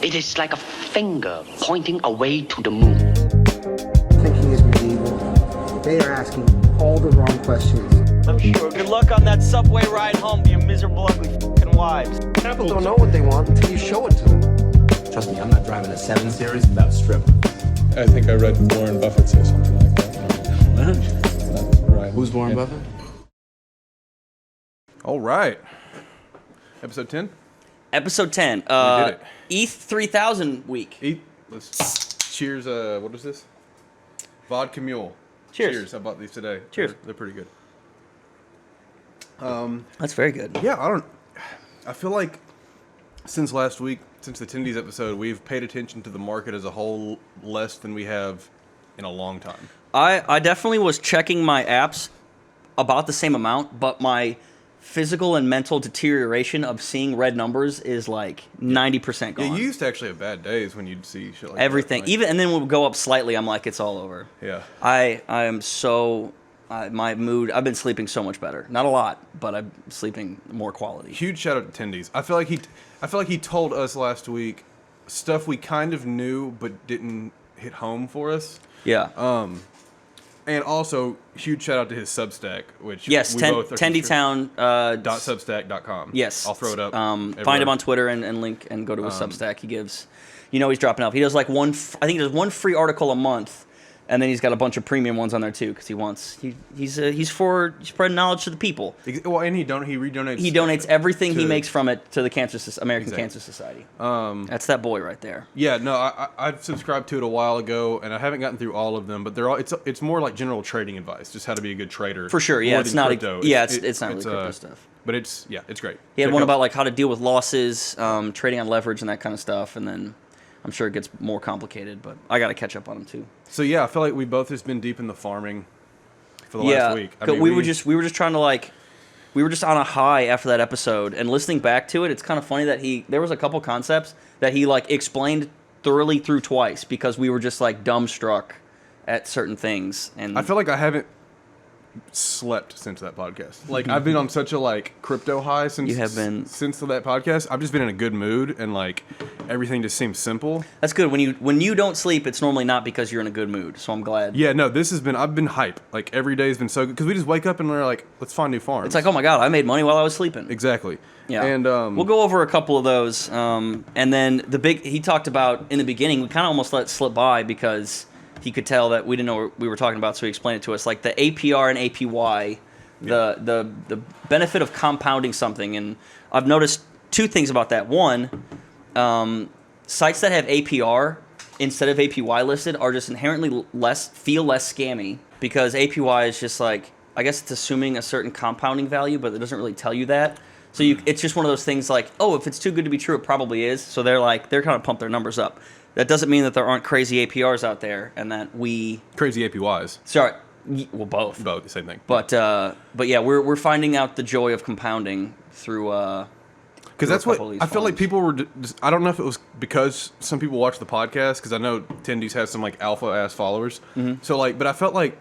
It is like a finger pointing away to the moon. Thinking is medieval. They are asking all the wrong questions. I'm sure. Good luck on that subway ride home, you miserable, ugly f***ing wives. People don't know what they want until you show it to them. Trust me, I'm not driving a 7 Series without strippers. I think I read Warren Buffett say something like that. What? Right. Who's Warren Buffett? All right. Episode 10? Episode 10. We did it. E3000 week. Let's cheers. What is this? Vodka Mule. Cheers. I bought these today. Cheers. They're pretty good. That's very good. Yeah, I feel like since last week, since the Tendies episode, we've paid attention to the market as a whole less than we have in a long time. I definitely was checking my apps about the same amount, but my physical and mental deterioration of seeing red numbers is like 90% gone. Yeah, you used to actually have bad days when you'd see shit like everything. that. Like, Even and then when we go up slightly, I'm like, it's all over. Yeah. I am so my mood. I've been sleeping so much better. Not a lot, but I'm sleeping more quality. Huge shout out to Tendies. I feel like he told us last week stuff we kind of knew but didn't hit home for us. Yeah. And also, huge shout out to his Substack, which yes, we both are Tendytown. .substack.com. Yes, I'll throw it up. Find him on Twitter and link and go to his Substack. He gives, he's dropping off. He does like I think he does one free article a month, and then he's got a bunch of premium ones on there too because he's for spreading knowledge to the people. Well, and he redonates. He donates everything he makes from it to the American Cancer Society. That's that boy right there. Yeah, no, I've subscribed to it a while ago, and I haven't gotten through all of them, but they're all it's more like general trading advice, just how to be a good trader. For sure, yeah, it's not crypto. it's not really crypto stuff. But it's great. He had one about like how to deal with losses, trading on leverage and that kind of stuff, and then I'm sure it gets more complicated, but I got to catch up on him too. So yeah, I feel like we both just been deep in the farming for the last week. I mean, we were just trying to we were just on a high after that episode, and listening back to it, it's kind of funny that there was a couple concepts that he explained thoroughly through twice because we were just dumbstruck at certain things. And I feel like I haven't slept since that podcast. I've been on such a crypto high since that podcast. I've just been in a good mood, and everything just seems simple. That's good. When you don't sleep, it's normally not because you're in a good mood. So I'm glad. Yeah, no, I've been hype. Every day has been so good because we just wake up and we're like, let's find new farms. It's like, oh my god, I made money while I was sleeping. Exactly. Yeah. And we'll go over a couple of those. And then he talked about in the beginning, we kind of almost let it slip by because he could tell that we didn't know what we were talking about, so he explained it to us. Like the APR and APY, the benefit of compounding something. And I've noticed two things about that. One, sites that have APR instead of APY listed are just inherently feel less scammy because APY is just I guess it's assuming a certain compounding value, but it doesn't really tell you that. So it's just one of those things if it's too good to be true, it probably is. So they're kind of pump their numbers up. That doesn't mean that there aren't crazy APRs out there and that crazy APYs. Sorry, well, both. Both, the same thing. But yeah, we're finding out the joy of compounding through. Because that's what I feel like people were. I don't know if it was because some people watch the podcast because I know Tendies has some alpha ass followers. Mm-hmm. So but I felt like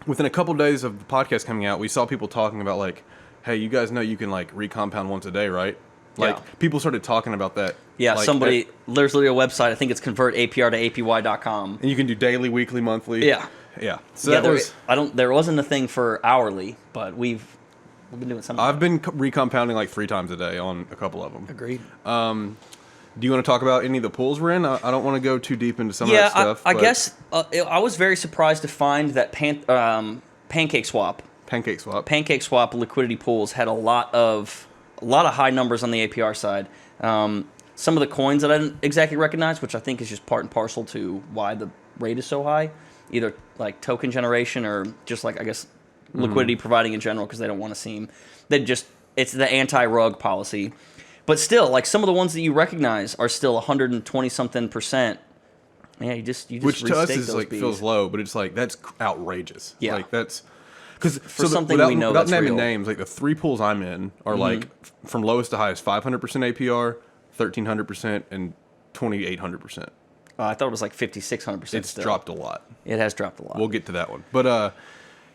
within a couple days of the podcast coming out, we saw people talking about hey, you guys know you can recompound once a day, right? People started talking about that. Yeah, there's literally a website. I think it's convertapr to apy.com. And you can do daily, weekly, monthly. Yeah. Yeah. So there wasn't a thing for hourly, but we've been doing something. I've been recompounding 3 times a day on a couple of them. Agreed. Do you want to talk about any of the pools we're in? I don't want to go too deep into some of that stuff. I guess I was very surprised to find that Pancake Swap liquidity pools had a lot of high numbers on the APR side. Some of the coins that I didn't exactly recognize, which I think is just part and parcel to why the rate is so high, either token generation or just I guess liquidity providing in general because they don't want to seem it's the anti-rug policy. But still, some of the ones that you recognize are still 120 something %. Yeah, you just which to us is those feels low, but it's that's outrageous. Yeah, that's. Because something we know without that's naming real. names, the 3 pools I'm in are from lowest to highest 500% APR, 1300%, and 2800%. I thought it was 5,600%. It's dropped a lot. It has dropped a lot. We'll get to that one, but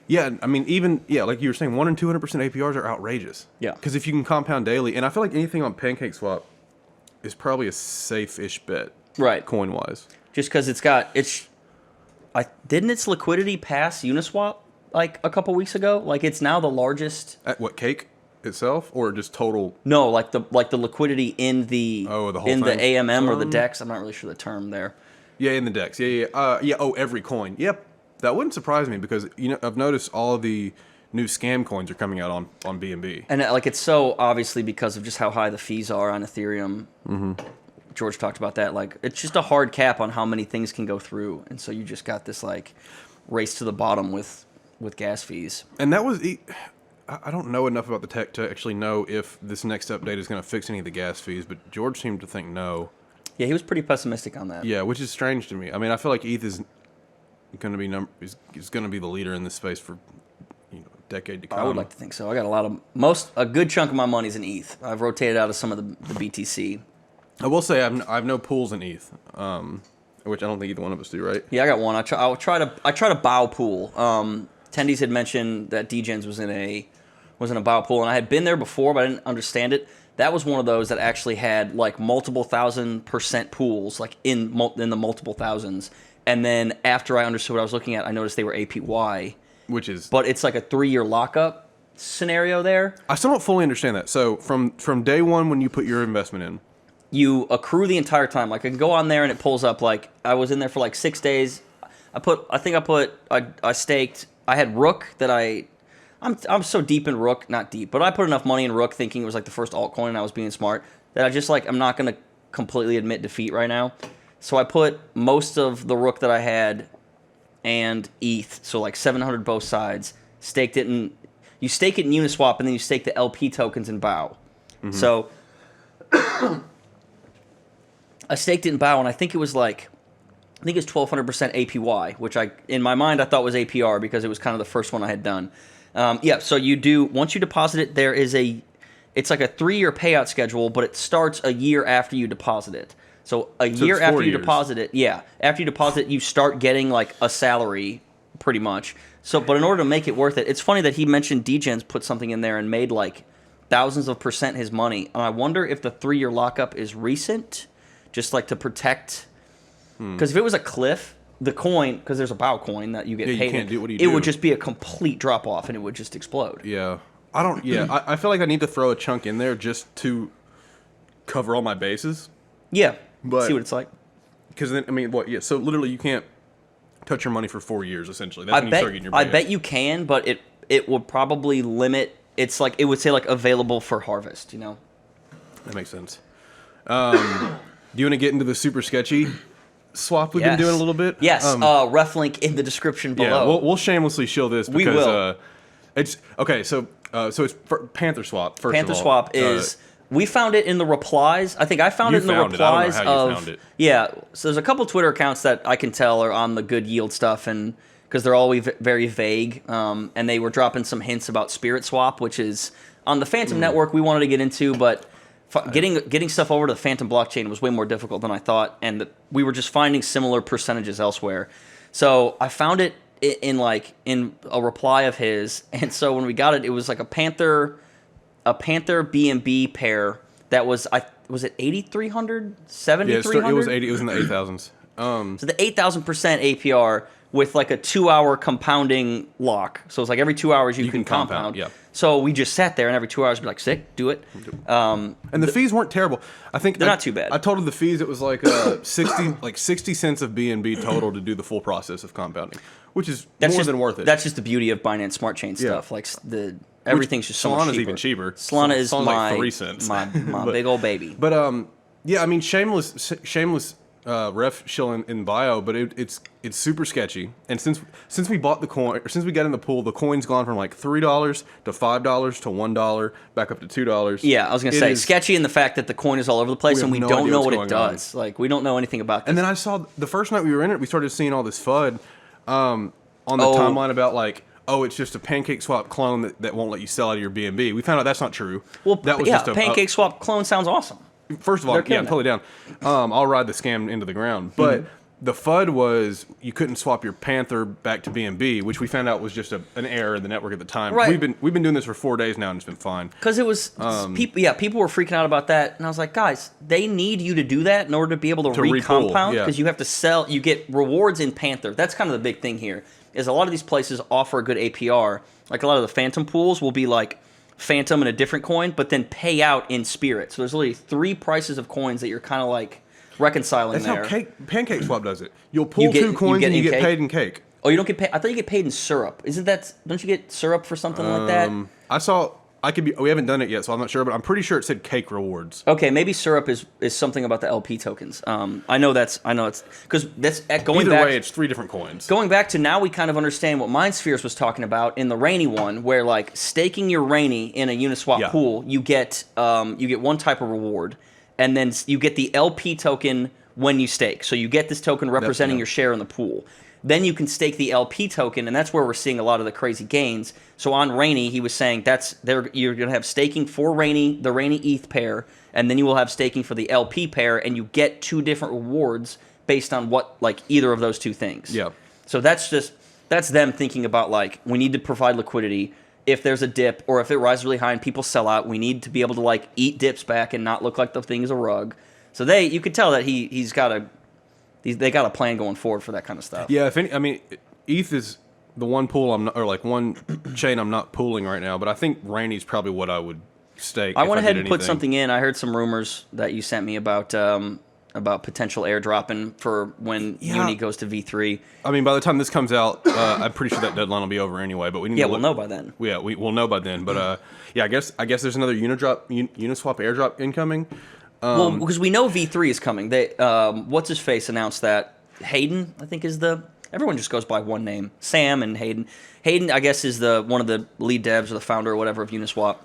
yeah, I mean like you were saying, 1 and 200% APRs are outrageous. Yeah, because if you can compound daily, and I feel like anything on PancakeSwap, is probably a safe-ish bet, right? Coin-wise, just because didn't its liquidity pass Uniswap like a couple weeks ago? Like it's now the largest. At what, Cake itself, or just total? No, like the liquidity in the whole in thing? the AMM or the DEX. I'm not really sure the term there. Yeah, in the DEX. Yeah. Oh, every coin. Yep, that wouldn't surprise me because I've noticed all of the new scam coins are coming out on BNB. And like it's so obviously because of just how high the fees are on Ethereum. Mm-hmm. George talked about that. Like it's just a hard cap on how many things can go through, and so you just got this like race to the bottom with gas fees. And that was I don't know enough about the tech to actually know if this next update is going to fix any of the gas fees, but George seemed to think no. Yeah, he was pretty pessimistic on that. Yeah, which is strange to me. I mean, I feel like ETH is going to be is going to be the leader in this space for a decade to come. I would like to think so. I got a good chunk of my money's in ETH. I've rotated out of some of the BTC. I will say I have no pools in ETH, which I don't think either one of us do, right? Yeah, I got one. I try to bow pool. Tendies had mentioned that DGens was in a bow pool, and I had been there before, but I didn't understand it. That was one of those that actually had like multiple 1,000% pools, like in the multiple thousands. And then after I understood what I was looking at, I noticed they were APY, but it's like a 3-year lockup scenario there. I still don't fully understand that. So from day one when you put your investment in, you accrue the entire time. Like I can go on there and it pulls up. Like I was in there for like 6 days. I staked. I had Rook that I'm so deep in Rook, not deep, but I put enough money in Rook thinking it was like the first altcoin and I was being smart that I just like I'm not going to completely admit defeat right now. So I put most of the Rook that I had and ETH, so like 700 both sides, staked it in. You stake it in Uniswap and then you stake the LP tokens in BAO. Mm-hmm. So I staked it in BAO and I think it's 1,200% APY, which in my mind I thought was APR because it was kind of the first one I had done. So you do, once you deposit it, it's like a 3-year payout schedule, but it starts a year after you deposit it. So year after you deposit it, after you deposit it, you start getting like a salary pretty much. So, but in order to make it worth it, it's funny that he mentioned DGens put something in there and made like thousands of % his money. And I wonder if the 3-year lockup is recent, just like to protect. Because if it was a cliff, the coin, because there's a BAO coin that you get paid, it would just be a complete drop off and it would just explode. Yeah, I feel like I need to throw a chunk in there just to cover all my bases. Yeah, but see what it's like. Because then, I mean, so literally you can't touch your money for 4 years essentially. That's when you start getting your. I bet you can, but it would probably limit. It's like it would say like available for harvest. That makes sense. Do you want to get into the super sketchy swap we've been doing a little bit? Yes. Ref link in the description below. Yeah, we'll shamelessly shill this because we will. It's okay. So it's Panther Swap. First Panther of all. Swap is. We found it in the replies. I think I found it in the replies I don't know how you found it. Yeah. So there's a couple Twitter accounts that I can tell are on the good yield stuff, and because they're always very vague, and they were dropping some hints about Spirit Swap, which is on the Phantom network we wanted to get into, but getting stuff over to the Phantom blockchain was way more difficult than I thought, and we were just finding similar percentages elsewhere. So I found it in a reply of his, and so when we got it, it was like a Panther BNB pair that was it 8,300, 7,300? Yeah, it was in the 8,000s. So the 8,000% APR with like a 2-hour compounding lock. So it's like every 2 hours you can compound. Yeah. So we just sat there and every 2 hours be like, sick, do it. And the fees weren't terrible. I think they're not too bad. I told him the fees, it was like 60 cents of BNB total to do the full process of compounding, which is more than worth it. That's just the beauty of Binance Smart Chain stuff. Like everything's just so much cheaper. Solana's even cheaper. Solana is like 3 cents. my big old baby. But I mean, shameless ref shill in bio, but it's super sketchy. And since we bought the coin, or since we got in the pool, the coin's gone from like $3 to $5 to $1, back up to $2. Yeah, I was gonna say sketchy in the fact that the coin is all over the place and we don't know what it does. Like we don't know anything about this. And then I saw the first night we were in it, we started seeing all this FUD on the timeline about like, it's just a Pancake Swap clone that won't let you sell out of your BNB. We found out that's not true. Well, that was just a Pancake Swap clone sounds awesome. First of all, I'm totally down. I'll ride the scam into the ground. But the FUD was you couldn't swap your Panther back to BNB, which we found out was just an error in the network at the time. Right. We've been doing this for 4 days now, and it's been fine. Because it was people were freaking out about that, and I was like, guys, they need you to do that in order to be able to recompound, because you have to sell. You get rewards in Panther. That's kind of the big thing here. Is a lot of these places offer a good APR. Like a lot of the Phantom pools will be like Phantom and a different coin, but then pay out in Spirit. So there's literally 3 prices of coins that you're kind of like reconciling. That's there. how Pancake Swap does it. You'll pull 2 coins and you get paid in cake. Oh, you don't get paid. I thought you get paid in syrup. Isn't that? Don't you get syrup for something like that? I saw. We haven't done it yet, so I'm not sure, but I'm pretty sure it said cake rewards. Okay, maybe syrup is something about the LP tokens. I know it's because that's going Either back. way, it's 3 different coins. Going back to now, we kind of understand what MindSpheres was talking about in the Rainy one, where like staking your Rainy in a Uniswap pool, you get 1 type of reward, and then you get the LP token when you stake. So you get this token representing your share in the pool. Then you can stake the LP token, and that's where we're seeing a lot of the crazy gains. So on Rainy, he was saying you're going to have staking for the Rainy ETH pair, and then you will have staking for the LP pair, and you get 2 different rewards based on either of those 2 things. Yeah. So that's them thinking about like, we need to provide liquidity. If there's a dip or if it rises really high and people sell out, we need to be able to like eat dips back and not look like the thing is a rug. So you could tell that they got a plan going forward for that kind of stuff. Yeah, ETH is the one pool one chain I'm not pooling right now, but I think Rainy's probably what I would stake. I went ahead and put something in. I heard some rumors that you sent me about potential airdropping for when Uni goes to V3. I mean, by the time this comes out, I'm pretty sure that deadline will be over anyway. But we need we'll know by then. Yeah, we'll know by then. But I guess there's another Uniswap airdrop incoming. Well, because we know V3 is coming. They what's his face announced that Hayden, I think, is everyone just goes by one name, Sam and Hayden. Hayden, I guess, is one of the lead devs or the founder or whatever of Uniswap.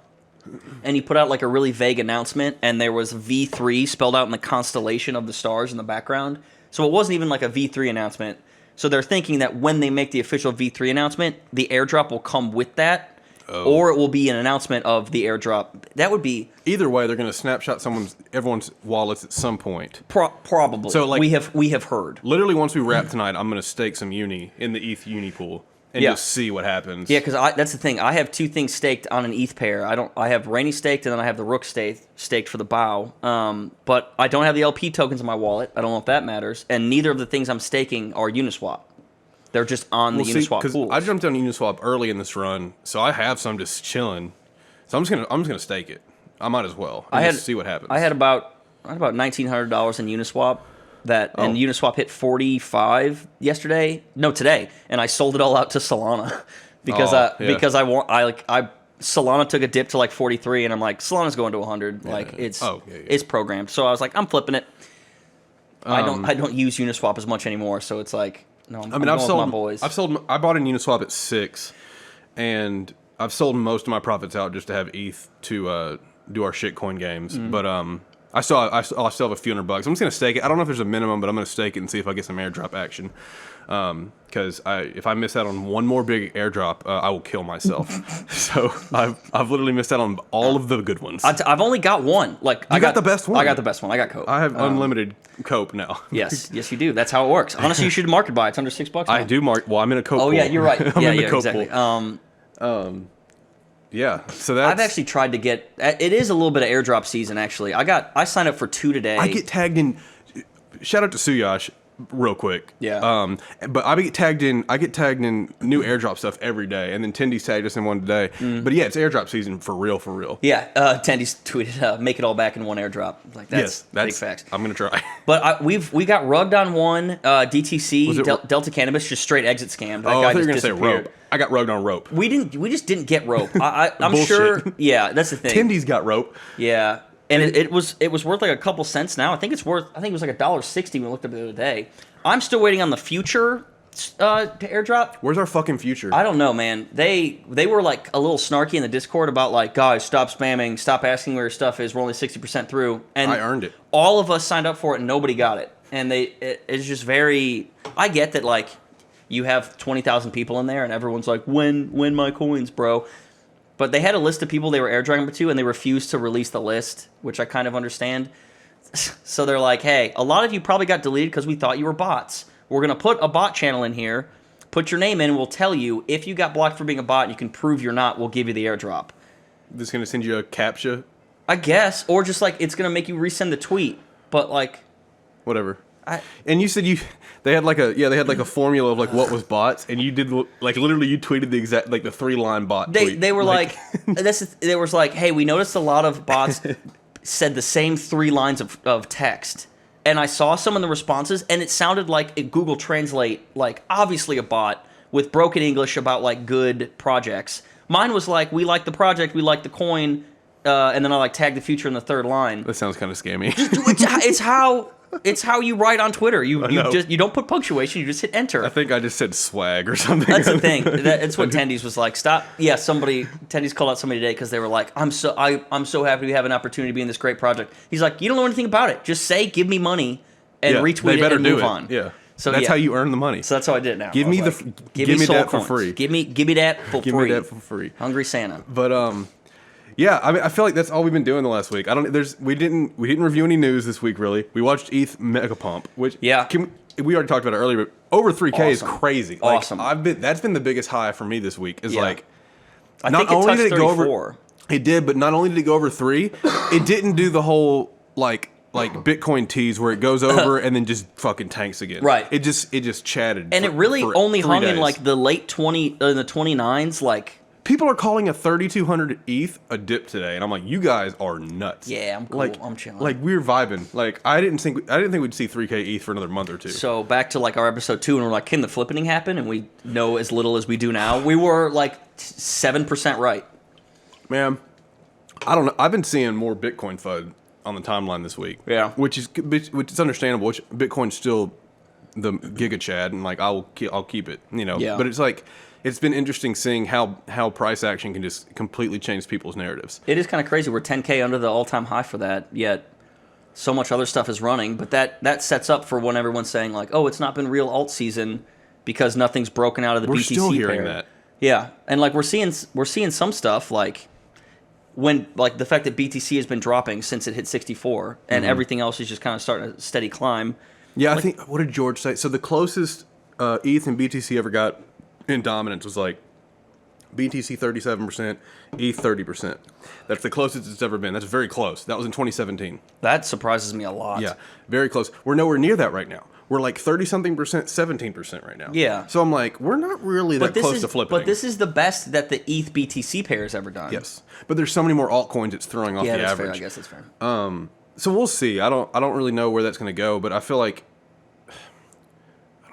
And he put out like a really vague announcement, and there was V3 spelled out in the constellation of the stars in the background. So it wasn't even like a V3 announcement. So they're thinking that when they make the official V3 announcement, the airdrop will come with that. Or it will be an announcement of the airdrop. That would be either way. They're going to snapshot everyone's wallets at some point. Probably. So we have heard. Literally, once we wrap tonight, I'm going to stake some Uni in the ETH Uni pool and just see what happens. Yeah, because that's the thing. I have 2 things staked on an ETH pair. I have Rainy staked, and then I have the Rook staked for the Bow. But I don't have the LP tokens in my wallet. I don't know if that matters. And neither of the things I'm staking are Uniswap. They're just on the Uniswap pools. I jumped on Uniswap early in this run, so I have some just chilling. So I'm just gonna stake it. I might as well. Just see what happens. I had about $1,900 in Uniswap. And Uniswap hit 45 yesterday. No, today, and I sold it all out to Solana because Solana took a dip to like 43, and I'm like, Solana's going to 100. It's programmed. So I was like, I'm flipping it. I don't use Uniswap as much anymore, so it's like. No, I've sold my boys. I bought in Uniswap at 6, and I've sold most of my profits out just to have ETH to do our shitcoin games. But I still have a few $100. I'm just gonna stake it. I don't know if there's a minimum, but I'm gonna stake it and see if I get some airdrop action. Because if I miss out on one more big airdrop, I will kill myself. So I've literally missed out on all of the good ones. I've only got one. I got the best one. I got the best one. I got Cope. I have unlimited Cope now. yes, you do. That's how it works. Honestly, you should market buy. It's under $6. Now. I do well, I'm in a Cope. Oh pool. yeah, you're right. I'm in the Cope exactly. Pool. Yeah, so that's. I've actually tried to get. It is a little bit of airdrop season. Actually, I signed up for 2 today. I get tagged in. Shout out to Suyash, real quick. Yeah. But I get tagged in new airdrop stuff every day, and then Tendies tagged us in one today. But yeah, it's airdrop season for real. Yeah. Tendies tweeted, "Make it all back in one airdrop." Like that's big facts. I'm gonna try. But we got rugged on one DTC Delta Cannabis, just straight exit scammed. That guy I thought you were just gonna say rope. I got rugged on rope. We just didn't get rope. I'm sure. Yeah, that's the thing. Tendies got rope. Yeah, and it was worth like a couple cents now. I think it was like $1.60 when we looked up the other day. I'm still waiting on the future to airdrop. Where's our fucking future? I don't know, man. They were like a little snarky in the Discord about like, guys, stop spamming, stop asking where your stuff is. We're only 60% through, and I earned it. All of us signed up for it, and nobody got it. And it's just very. I get that like. You have 20,000 people in there, and everyone's like, "When my coins, bro?" But they had a list of people they were airdropping to, and they refused to release the list, which I kind of understand. So they're like, hey, a lot of you probably got deleted because we thought you were bots. We're going to put a bot channel in here, put your name in, and we'll tell you if you got blocked for being a bot and you can prove you're not, we'll give you the airdrop. Just going to send you a CAPTCHA? I guess. Or just like, it's going to make you resend the tweet. But like... Whatever. And you said they had like a formula of like what was bots, and you did like literally you tweeted the exact like the 3-line bot tweet. They were like there was like, hey, we noticed a lot of bots said the same 3 lines of text, and I saw some of the responses, and it sounded like a Google Translate, like obviously a bot with broken English about like good projects. Mine was like, we like the project, we like the coin, and then I like tagged the future in the 3rd line. That sounds kind of scammy. It's how you write on Twitter. You don't put punctuation. You just hit enter. I think I just said swag or something. That's the thing. That's what Tendies was like. Stop. Yeah, Tendies called out somebody today because they were like, I'm so happy we have an opportunity to be in this great project. He's like, you don't know anything about it. Just say, give me money, and retweet it and move on. Yeah. So that's how you earn the money. So that's how I did it now. Give me that for free. Give me that for free. Give me that for free. Hungry Santa. But yeah, I mean, I feel like that's all we've been doing the last week. We didn't review any news this week really. We watched ETH Mega Pump, which we already talked about it earlier. But over 3K is crazy. Awesome. That's been the biggest high for me this week. Is like, I think it touched 34. It did, but not only did it go over 3, it didn't do the whole like Bitcoin tease where it goes over and then just fucking tanks again. Right. It just chatted. And it really only hung days. in like the late 20 the 29s like. People are calling a 3,200 ETH a dip today, and I'm like, you guys are nuts. Yeah, I'm cool. I'm chilling. Like we're vibing. Like I didn't think we'd see 3K ETH for another month or 2. So back to like our episode 2, and we're like, can the flippening happen? And we know as little as we do now. We were like 7% right. Man, I don't know. I've been seeing more Bitcoin FUD on the timeline this week. Yeah, which is understandable. Which Bitcoin's still the Giga Chad, and like I'll keep it. Yeah. But it's like. It's been interesting seeing how price action can just completely change people's narratives. It is kind of crazy. We're 10K under the all-time high for that, yet so much other stuff is running. But that sets up for when everyone's saying, like, oh, it's not been real alt season because nothing's broken out of the BTC pair. We're still hearing that. Yeah, and like we're seeing some stuff like when like the fact that BTC has been dropping since it hit 64 and everything else is just kind of starting a steady climb. Yeah, I think, what did George say? So the closest ETH and BTC ever got in dominance was like BTC 37%, ETH 30%. That's the closest it's ever been. That's very close. That was in 2017. That surprises me a lot. Yeah, very close. We're nowhere near that right now. We're like 30-something percent, 17% right now. Yeah. So I'm like, we're not really that close to flipping. But this is the best that the ETH BTC pair has ever done. Yes. But there's so many more altcoins it's throwing off the that's average. Fair. I guess that's fair. So we'll see. I don't really know where that's going to go, but I feel like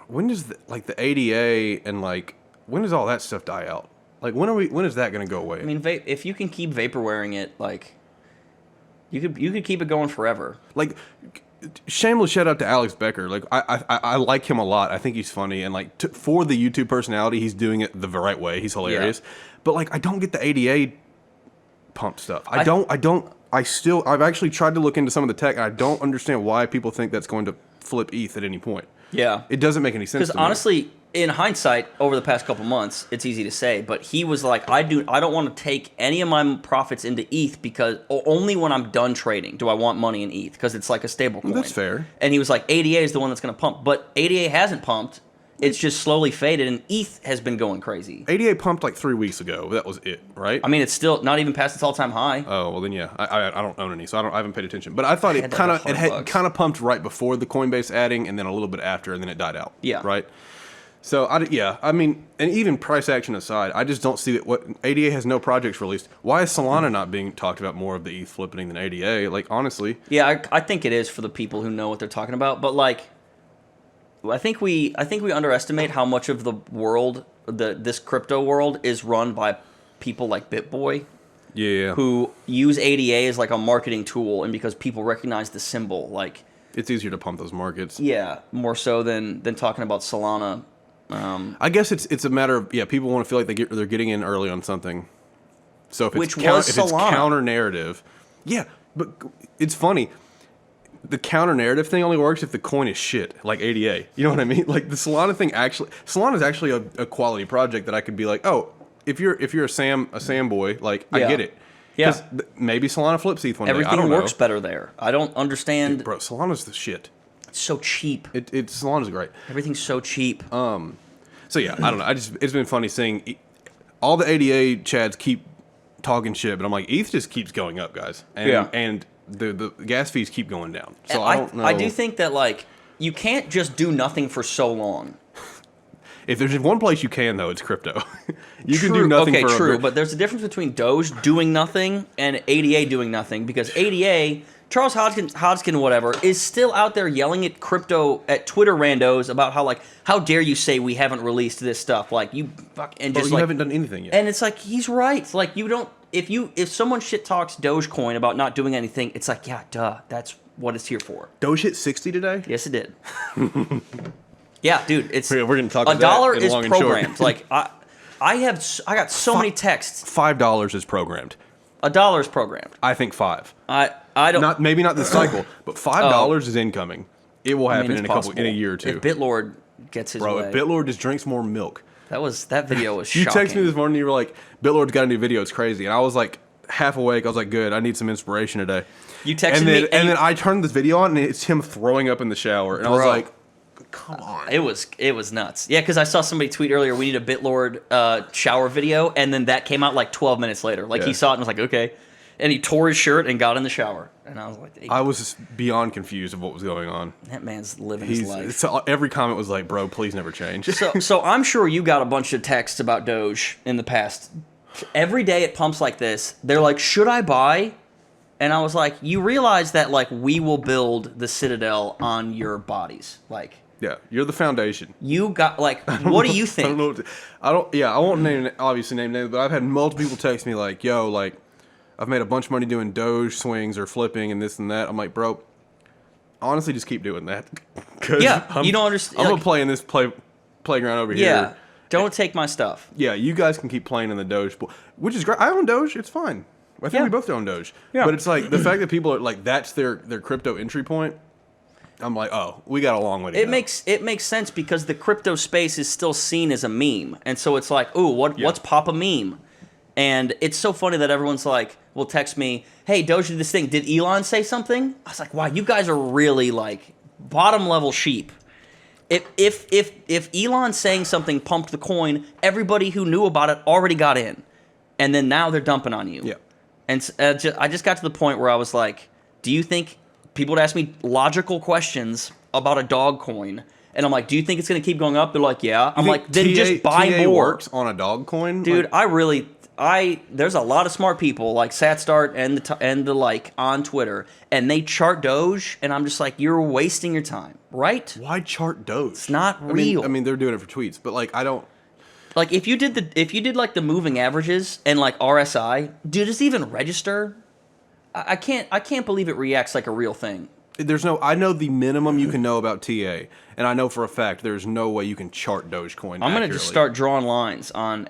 when does the ADA and like when does all that stuff die out? Like when is that going to go away? I mean, if you can keep vaporwaring it, like you could keep it going forever. Like shameless shout out to Alex Becker. Like I like him a lot. I think he's funny and like for the YouTube personality, he's doing it the right way. He's hilarious. Yeah. But like I don't get the ADA pump stuff. I've actually tried to look into some of the tech and I don't understand why people think that's going to flip ETH at any point. Yeah. It doesn't make any sense to me. Because honestly, in hindsight, over the past couple months, it's easy to say, but he was like, I don't want to take any of my profits into ETH because only when I'm done trading do I want money in ETH because it's like a stable coin. That's fair. And he was like, ADA is the one that's going to pump, but ADA hasn't pumped. It's just slowly faded, and ETH has been going crazy. ADA pumped like 3 weeks ago. That was it, right? I mean, it's still not even past its all-time high. Oh well, then yeah, I don't own any, so I haven't paid attention. But I thought it had kind of pumped right before the Coinbase adding, and then a little bit after, and then it died out. Yeah. Right. So I mean, and even price action aside, I just don't see that. What ADA has no projects released. Why is Solana not being talked about more of the ETH flipping than ADA? Like honestly. Yeah, I think it is for the people who know what they're talking about, but like. I think we underestimate how much of the world, this crypto world, is run by people like BitBoy, who use ADA as like a marketing tool, and because people recognize the symbol, like it's easier to pump those markets. Yeah, more so than talking about Solana. I guess it's a matter of people want to feel like they're getting in early on something. So if it's counter narrative, but it's funny. The counter narrative thing only works if the coin is shit, like ADA. You know what I mean? Like the Solana thing Solana is actually a quality project that I could be like, oh, if you're a Sam boy, like I get it. Yeah. Maybe Solana flips ETH one day. I Everything don't know. works better there. I don't understand. Dude, bro, Solana's the shit. It's so cheap. Solana's great. Everything's so cheap. So yeah, I don't know. It's been funny seeing all the ADA chads keep talking shit, but I'm like, ETH just keeps going up, guys. And the gas fees keep going down. So I don't know. I do think that like you can't just do nothing for so long. If there's one place you can though, it's crypto. You can do nothing. Okay, for true. But there's a difference between Doge doing nothing and ADA doing nothing, because ADA, Charles Hodgkin, whatever, is still out there yelling at crypto, at Twitter randos about how dare you say we haven't released this stuff? Like you fuck, and just you haven't done anything yet. And it's like he's right. Like you don't. If someone shit talks Dogecoin about not doing anything, it's like, yeah, duh, that's what it's here for. Doge hit 60 today. Yes, it did. Yeah, dude, it's We're gonna talk about $1 that in is long and short. programmed. Like I got so many texts. $5 is programmed. $1 is programmed. I think 5. I don't. Maybe not this cycle, but $5 is incoming. It will happen in a year or two. If BitLord gets his way. If BitLord just drinks more milk. That video was You shocking. texted me this morning. You were like, "BitLord's got a new video. It's crazy." And I was like, half awake. I was like, "Good. I need some inspiration today." You texted me, and then I turned this video on, and it's him throwing up in the shower, and I was like, "Come on!" It was nuts. Yeah, because I saw somebody tweet earlier, we need a BitLord shower video, and then that came out like 12 minutes later. Like he saw it and was like, okay, and he tore his shirt and got in the shower, and I was like, hey, I was just beyond confused of what was going on. that man's living his life. So every comment was like, "Bro, please never change." So I'm sure you got a bunch of texts about Doge in the past. Every day at pumps like this, they're like, should I buy? And I was like, you realize that like we will build the citadel on your bodies. Like, yeah, you're the foundation. you got like, what do you think? I won't obviously name names, but I've had multiple people text me like, "Yo, like, I've made a bunch of money doing Doge swings or flipping and this and that." I'm like, bro, honestly, just keep doing that. Yeah, you don't understand. I'm gonna play in this playground over here. Yeah, don't take my stuff. Yeah, you guys can keep playing in the Doge, which is great. I own Doge. It's fine. I think we both own Doge. Yeah. But it's like the fact that people are like, that's their crypto entry point. I'm like, oh, we got a long way to go. It makes sense because the crypto space is still seen as a meme, and so it's like, ooh, what's pop a meme? And it's so funny that everyone's like, will text me, hey, Doge did this thing. Did Elon say something? I was like, wow, you guys are really like bottom level sheep. If Elon saying something pumped the coin, everybody who knew about it already got in, and then now they're dumping on you. Yeah. And I just got to the point where I was like, do you think people would ask me logical questions about a dog coin? And I'm like, do you think it's going to keep going up? They're like, yeah. I'm like, then just buy TA more. Works on a dog coin? Dude, Like, there's a lot of smart people like Satstart and the like on Twitter, and they chart Doge, and I'm just like, you're wasting your time, right? why chart Doge? It's not real. I mean, they're doing it for tweets, but like, I don't. Like if you did like the moving averages and like RSI, dude, does it even register? I can't believe it reacts like a real thing. I know the minimum you can know about TA, and I know for a fact there's no way you can chart Dogecoin. I'm gonna just start drawing lines on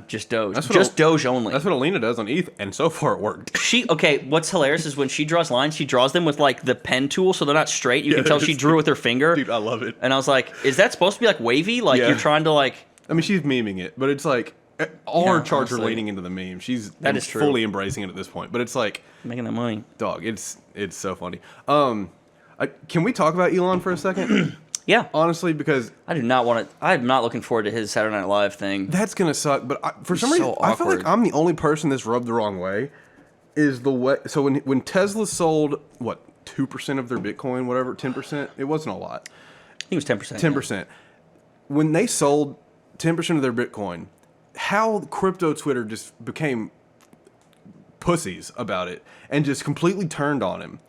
just Doge, Doge only. That's what Alina does on ETH, and so far it worked. What's hilarious is when she draws lines, she draws them with like the pen tool, so they're not straight. You can tell she drew with her finger. Dude, I love it. And I was like, is that supposed to be like wavy? Like you're trying to like. I mean, she's memeing it, but it's like all her charts are honestly. leaning into the meme. She's That is true. fully embracing it at this point. But it's like Making that money. dog. It's so funny. Can we talk about Elon for a second? Yeah. Honestly, because I do not want to. I'm not looking forward to his Saturday Night Live thing. that's gonna suck. But for some so reason, I feel like awkward. I'm the only person that's rubbed the wrong way. Is the way? So when Tesla sold 2% of their Bitcoin, whatever, 10%, it wasn't a lot. I think it was 10%. 10%. When they sold 10% of their Bitcoin, how crypto Twitter just became pussies about it and just completely turned on him.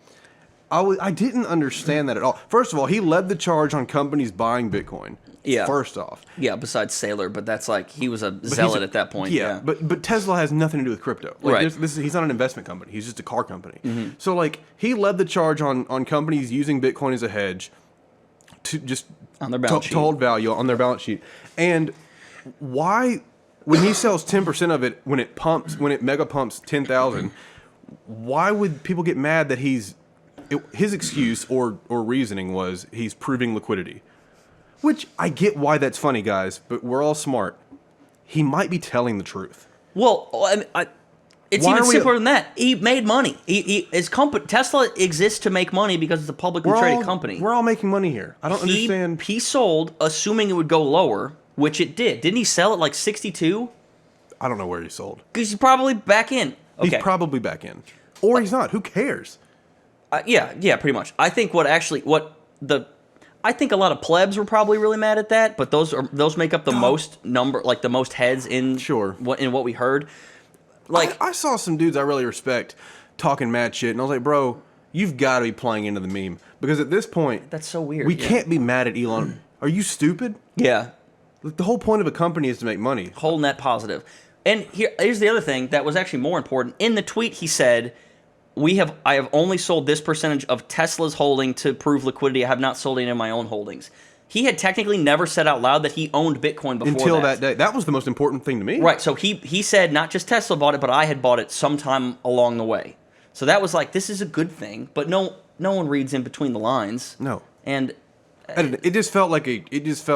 I didn't understand that at all. First of all, he led the charge on companies buying Bitcoin. Yeah. First off. Yeah, besides Sailor, but that's like he was a zealot at that point. Yeah. But Tesla has nothing to do with crypto. Like, Right. He's not an investment company. He's just a car company. So like he led the charge on companies using Bitcoin as a hedge to just On their balance to sheet. hold value on their balance sheet. And why, when he sells 10% of it, when it mega pumps 10,000, why would people get mad that his excuse or reasoning was he's proving liquidity? Which I get why that's funny, guys, but we're all smart. He might be telling the truth. Well, It's Why even are we- simpler than that. He made money. His company, Tesla exists to make money because it's a publicly traded company. We're all making money here. I don't understand. He sold, assuming it would go lower, which it did. Didn't he sell it like 62? I don't know where he sold. Because he's probably back in. Okay. He's probably back in, or he's not. Who cares? Yeah, pretty much. I think I think a lot of plebs were probably really mad at that, but those make up the most number, like the most heads in what we heard. Like I saw some dudes I really respect talking mad shit, and I was like, bro, you've got to be playing into the meme because at this point, that's so weird. We can't be mad at Elon. Are you stupid? Yeah. The whole point of a company is to make money. Whole net positive. And here's the other thing that was actually more important. In the tweet, he said, I have only sold this percentage of Tesla's holding to prove liquidity. I have not sold any of my own holdings. He had technically never said out loud that he owned Bitcoin before until that day. That was the most important thing to me. Right. So he said not just Tesla bought it, but I had bought it sometime along the way. So that was like, this is a good thing. But no one reads in between the lines. No. And it just felt like it's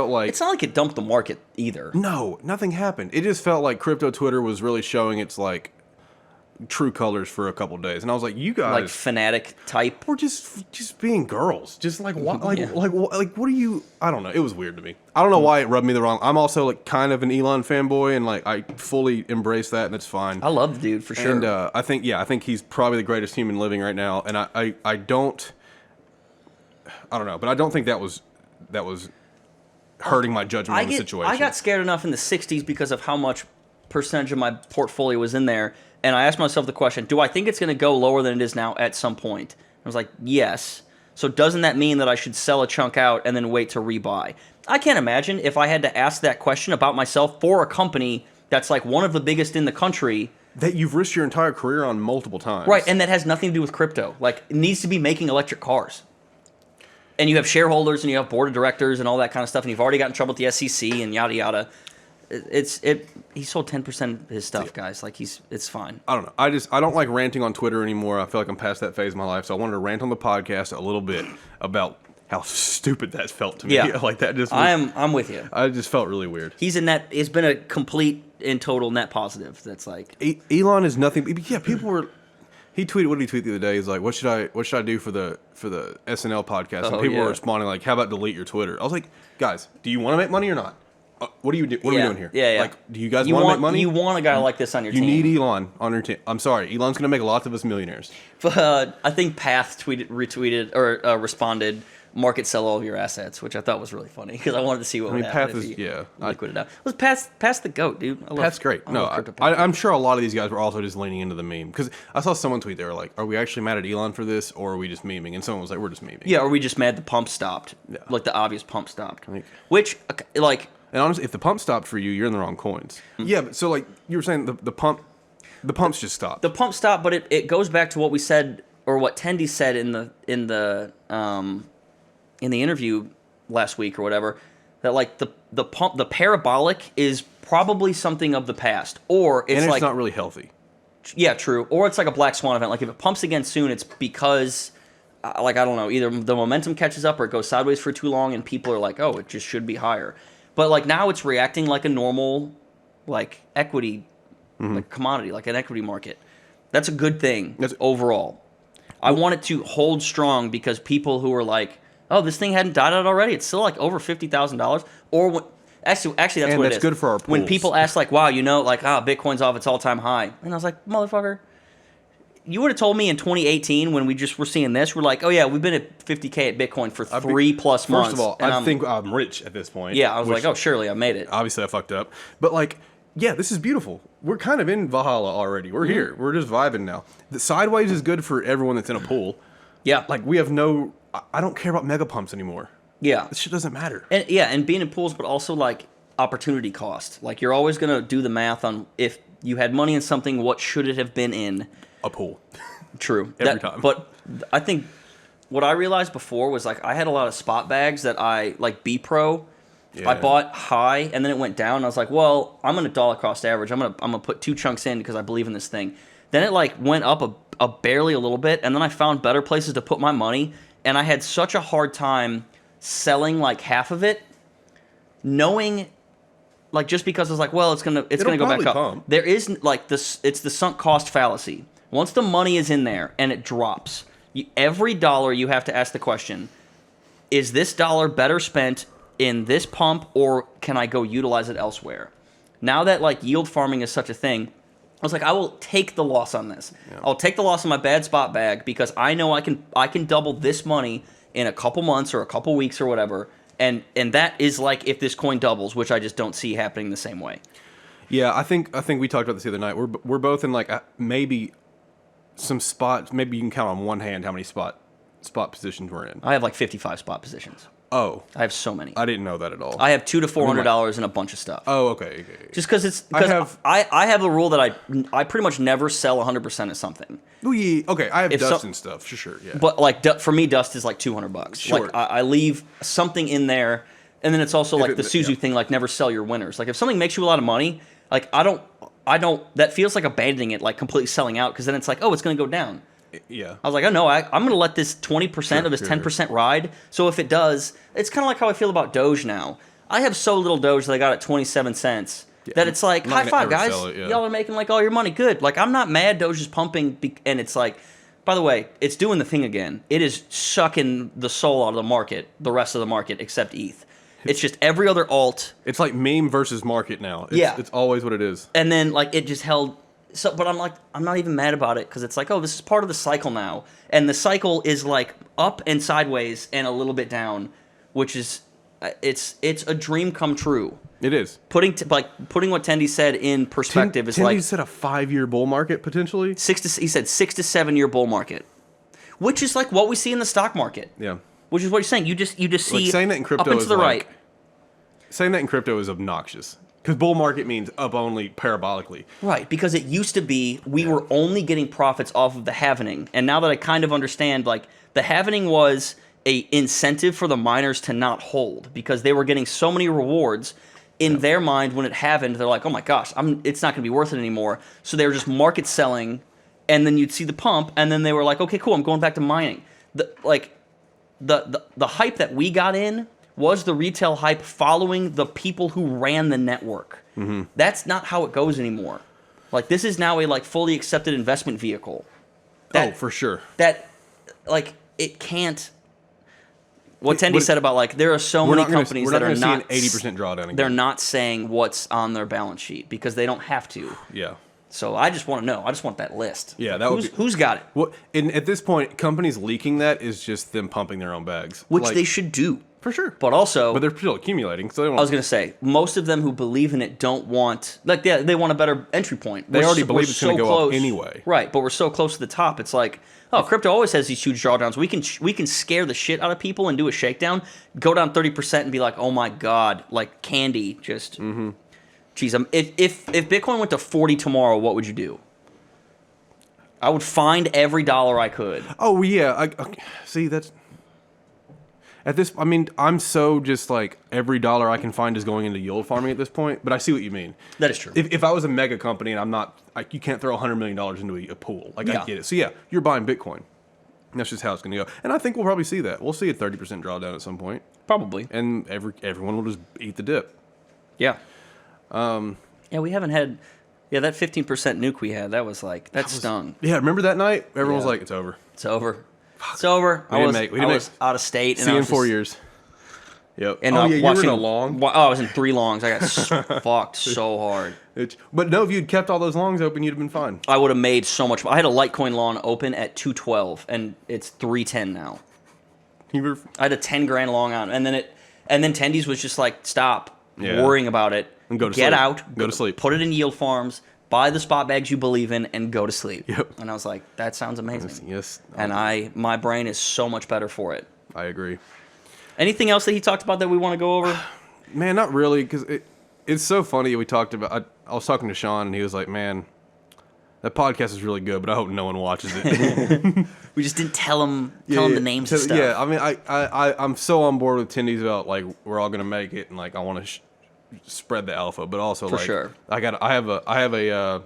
not like it dumped the market either. No, nothing happened. It just felt like crypto Twitter was really showing its like true colors for a couple days, and I was like, you guys like fanatic type. We're just being girls. Just like what? Like what are you? I don't know. It was weird to me. I don't know why it rubbed me the wrong. I'm also like kind of an Elon fanboy, and like I fully embrace that, and it's fine. I love the dude for sure. And I think he's probably the greatest human living right now. And I don't know, but I don't think that was hurting my judgment on the situation. I got scared enough in the 60s because of how much percentage of my portfolio was in there. And I asked myself the question, do I think it's going to go lower than it is now at some point? I was like, yes. So doesn't that mean that I should sell a chunk out and then wait to rebuy? I can't imagine if I had to ask that question about myself for a company that's like one of the biggest in the country. That you've risked your entire career on multiple times. Right, and that has nothing to do with crypto. Like, it needs to be making electric cars. And you have shareholders and you have board of directors and all that kind of stuff, and you've already got in trouble with the SEC and yada yada. He sold 10% of his stuff, guys. Like it's fine. I don't know. I don't like ranting on Twitter anymore. I feel like I'm past that phase of my life. So I wanted to rant on the podcast a little bit about how stupid that felt to me. Yeah, like that just. I'm with you. I just felt really weird. It's been a complete and total net positive. That's like Elon is nothing. Yeah, people were. He tweeted. What did he tweet the other day? He's like, "What should I do for the SNL podcast?" And people were responding like, "How about delete your Twitter?" I was like, "Guys, do you want to make money or not? What are you what are we doing here? Yeah. Like, do you guys want to make money? You want a guy like this on your team. You need Elon on your team. I'm sorry, Elon's going to make lots of us millionaires. But I think Path retweeted or responded, "Market sell all of your assets," which I thought was really funny because I wanted to see what would happen if he liquidated out. It was Path's the GOAT, dude. Path's great. I'm sure a lot of these guys were also just leaning into the meme because I saw someone tweet, they were like, "Are we actually mad at Elon for this, or are we just memeing?" And someone was like, "We're just memeing." Yeah, or we just mad the pump stopped. Yeah. Like the obvious pump stopped. Which and honestly, if the pump stopped for you, you're in the wrong coins. Yeah, but so like you were saying, the pumps just stopped. The pump stopped, but it goes back to what we said or what Tendies said in the interview last week or whatever, that like the parabolic is probably something of the past, or it's like not really healthy. Yeah, true. Or it's like a black swan event. Like if it pumps again soon, it's because I don't know, either the momentum catches up or it goes sideways for too long, and people are like, oh, it just should be higher. But like now it's reacting like a normal, like equity, like commodity, like an equity market. That's a good thing overall. I want it to hold strong because people who are like, oh, this thing hadn't died out already. It's still like over $50,000. Or actually, that's what it is. That's good for our pools. When people ask like, wow, Bitcoin's off its all-time high, and I was like, motherfucker. You would have told me in 2018 when we just were seeing this, we're like, oh yeah, we've been at 50K at Bitcoin for 3+ months. First of all, I think I'm rich at this point. Yeah, I was like, oh, surely I made it. Obviously, I fucked up. But like, yeah, this is beautiful. We're kind of in Valhalla already. We're here. We're just vibing now. The sideways is good for everyone that's in a pool. Yeah. Like we have I don't care about mega pumps anymore. Yeah. This shit doesn't matter. And being in pools, but also like opportunity cost. Like you're always going to do the math on if you had money in something, what should it have been in? A pool. True. Every time. But I think what I realized before was like I had a lot of spot bags that I like B Pro. Yeah. I bought high and then it went down. I was like, well, I'm gonna dollar cost average. I'm gonna put 2 chunks in because I believe in this thing. Then it like went up a barely a little bit, and then I found better places to put my money, and I had such a hard time selling like half of it, knowing like just because it's like, well, it's gonna It'll go back probably up. pump. There is like this. It's the sunk cost fallacy. Once the money is in there and it drops, every dollar you have to ask the question: is this dollar better spent in this pump, or can I go utilize it elsewhere? Now that like yield farming is such a thing, I was like, I will take the loss on this. Yeah. I'll take the loss on my bad spot bag because I know I can double this money in a couple months or a couple weeks or whatever. And that is like if this coin doubles, which I just don't see happening the same way. Yeah, I think we talked about this the other night. We're both in like maybe some spots. Maybe you can count on one hand how many spot positions we're in. I have like 55 spot positions. Oh, I have so many. I didn't know that at all. I have $200 to $400 in a bunch of stuff. Oh, okay. Just because I have a rule that I pretty much never sell 100% of something. Oh, yeah. Okay, I have dust and stuff for sure. Yeah, but like for me, dust is like $200. Sure. Like I leave something in there, and then it's also like the Suzu thing, like never sell your winners. Like if something makes you a lot of money, like I don't. That feels like abandoning it, like completely selling out, because then it's like, oh, it's going to go down. Yeah. I was like, oh no, I'm going to let this 20% of this 10% ride. So if it does, it's kind of like how I feel about Doge now. I have so little Doge that I got at 27 cents that it's like, high five, guys. Y'all are making like all your money. Good. Like I'm not mad Doge is pumping, and it's like, by the way, it's doing the thing again. It is sucking the soul out of the market, the rest of the market, except ETH. It's just every other alt. It's like meme versus market now. Yeah. It's always what it is. And then like it just held. So, but I'm like, I'm not even mad about it because it's like, oh, this is part of the cycle now, and the cycle is like up and sideways and a little bit down, which is, it's a dream come true. It is putting what Tendies said in perspective is like Tendies said a 5-year bull market potentially. He said 6 to 7 year bull market, which is like what we see in the stock market. Yeah, which is what you're saying. You just see saying that in crypto up and to the right. Saying that in crypto is obnoxious. Because bull market means up only parabolically. Right, because it used to be we were only getting profits off of the halvening. And now that I kind of understand, like, the halvening was a incentive for the miners to not hold because they were getting so many rewards. In their mind, when it halvened, they're like, oh my gosh, it's not going to be worth it anymore. So they were just market selling, and then you'd see the pump, and then they were like, okay, cool, I'm going back to mining. The hype that we got in was the retail hype following the people who ran the network. Mm-hmm. That's not how it goes anymore. Like this is now a like fully accepted investment vehicle. For sure. That like it can't. What Tendy said about like there are so many companies that are not 80% drawdown again. They're not saying what's on their balance sheet because they don't have to. Yeah. So I just want to know. I just want that list. Yeah, who's got it? Well, at this point, companies leaking that is just them pumping their own bags, which they should do. For sure. But also... But they're still accumulating, so they don't... I was going to say, most of them who believe in it don't want... Like, they want a better entry point. They already believe it's going to go up anyway. Right, but we're so close to the top. It's like, oh, crypto always has these huge drawdowns. We can scare the shit out of people and do a shakedown, go down 30% and be like, oh my God, like candy, just... Mm-hmm. Geez, if Bitcoin went to 40 tomorrow, what would you do? I would find every dollar I could. Oh, yeah. See, that's... At this, I mean, I'm so just like every dollar I can find is going into yield farming at this point. But I see what you mean. That is true. If I was a mega company and I'm not, you can't throw $100 million into a pool. Like I get it. So yeah, you're buying Bitcoin. That's just how it's going to go. And I think we'll probably see that. We'll see a 30% drawdown at some point. Probably. And everyone will just eat the dip. Yeah. Yeah, we haven't had. Yeah, that 15% nuke we had. That was like that stung. Yeah, remember that night? Everyone was like, "It's over. It's over." It's over. I was out of state. See you in 4 years. Yep. And you were in a long? Oh, I was in 3 longs. I got fucked so hard. But no, if you'd kept all those longs open, you'd have been fine. I would have made so much. I had a Litecoin long open at 212, and it's 310 now. I had a 10 grand long on, and then Tendies was just like, stop worrying about it. And go to Get sleep. out. Go to sleep. Put it in yield farms. Buy the spot bags you believe in and go to sleep. Yep. And I was like, that sounds amazing. Yes. And my brain is so much better for it. I agree. Anything else that he talked about that we want to go over? Man, not really, because it's so funny. We talked about. I was talking to Sean, and he was like, "Man, that podcast is really good, but I hope no one watches it." We just didn't tell him the names and stuff. Yeah, I mean, I'm so on board with Tendies about like we're all gonna make it, and like I want to spread the alpha, but also For like sure. I have a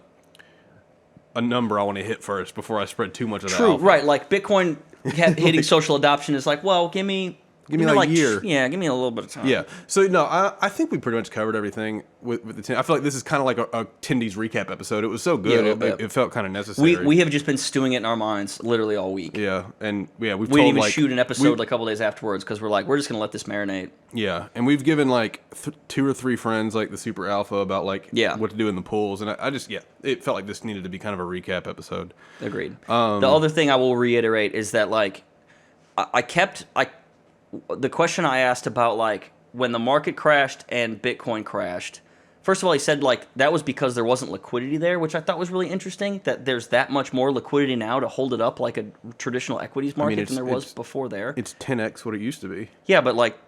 number I want to hit first before I spread too much of the alpha. Right? Like Bitcoin hitting social adoption is like, well, give me Give me like a year. Yeah, give me a little bit of time. Yeah. So no, I think we pretty much covered everything with the Tendies. I feel like this is kind of like a Tendies recap episode. It was so good. It felt kind of necessary. We have just been stewing it in our minds literally all week. Yeah, and we didn't even shoot an episode like a couple days afterwards because we're just gonna let this marinate. Yeah, and we've given like 2 or 3 friends like the super alpha about like what to do in the pools, and I just it felt like this needed to be kind of a recap episode. Agreed. The other thing I will reiterate is that like the question I asked about like when the market crashed and Bitcoin crashed. First of all, he said like that was because there wasn't liquidity there, which I thought was really interesting. That there's that much more liquidity now to hold it up like a traditional equities market than there was before there. It's 10x what it used to be. Yeah, but like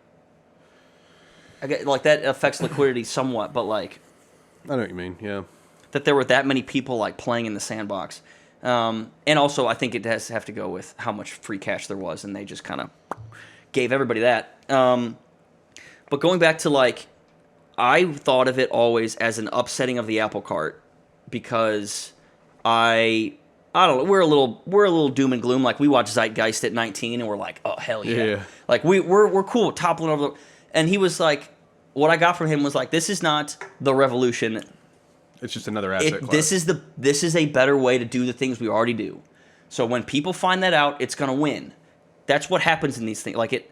that affects liquidity somewhat. But like I know what you mean. Yeah. That there were that many people like playing in the sandbox, and also I think it has to have to go with how much free cash there was, and they just kind of gave everybody that. But going back to like, I thought of it always as an upsetting of the apple cart because I don't know. We're a little doom and gloom. Like we watch Zeitgeist at 19 and we're like, oh hell yeah. Like we're cool toppling over the. And he was like, what I got from him was like, this is not the revolution. It's just another asset class. This is a better way to do the things we already do. So when people find that out, it's gonna win. That's what happens in these things. Like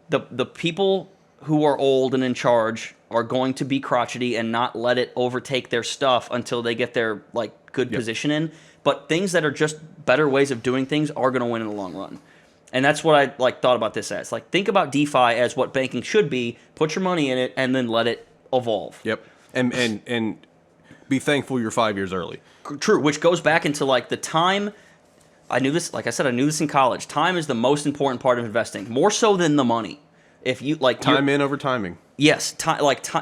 the people who are old and in charge are going to be crotchety and not let it overtake their stuff until they get their like good position in. But things that are just better ways of doing things are going to win in the long run. And that's what I like thought about this as. Like think about DeFi as what banking should be. Put your money in it and then let it evolve. Yep. And be thankful you're 5 years early. True, which goes back into like the time. I knew this, like I said, I knew this in college. Time is the most important part of investing, more so than the money. If you like time in over timing. Yes,